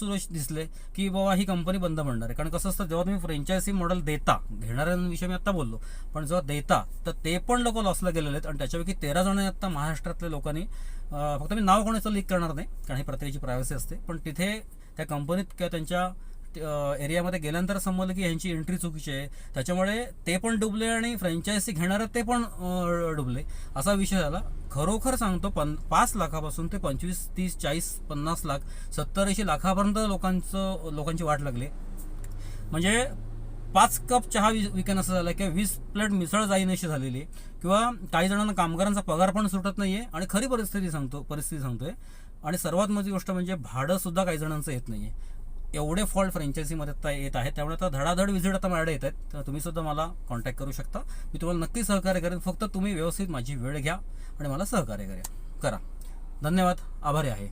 सुरेश दिसले की बाबा ही कंपनी बंद पडणार आहे. कारण कसं असतं, जेव्हा तुम्ही फ्रँचायझी मॉडेल देता, घेणाऱ्यांविषयी मी आता बोललो, पण जेव्हा देता तर ते पण लोक लॉसला गेलेले आहेत. आणि त्याच्यापैकी 13 जण आता महाराष्ट्रातल्या लोकांनी, फक्त मी नाव कोणाचं लीक करणार नाही कारण ही प्रत्येकाची प्रायव्हसी असते, पण तिथे त्या कंपनीत किंवा त्यांच्या एरियामध्ये गेल्यानंतर समजलं की यांची एंट्री चुकीची आहे, त्याच्यामुळे ते पण डुबले आणि फ्रँचायझी घेणारे ते पण डुबले, असा विषय झाला. खरोखर सांगतो, 5 लाखापासून ते 25, 30, 40, 50 लाख, 70-80 लाखापर्यंत लोकांची वाट लागली. म्हणजे 5 कप चहा विकेन असं झालं, किंवा 20 प्लेट मिसळ जाईन अशी झालेली, किंवा काही जणांना कामगारांचा पगार पण सुटत नाहीये. आणि खरी परिस्थिती सांगतोय. आणि सर्वात मोठी गोष्ट म्हणजे भाडं सुद्धा काही जणांचं येत नाहीये. एवढे फॉल्ट फ्रँचायझीमध्ये आता येत आहेत. त्यामुळे आता धडाधड विजिट आता माझ्याकडे येत आहेत. तर तुम्ही सुद्धा मला कॉन्टॅक्ट करू शकता. मी तुम्हाला नक्की सहकार्य करेन. फक्त तुम्ही व्यवस्थित माझी वेळ घ्या आणि मला सहकार्य करा. धन्यवाद. आभारी आहे.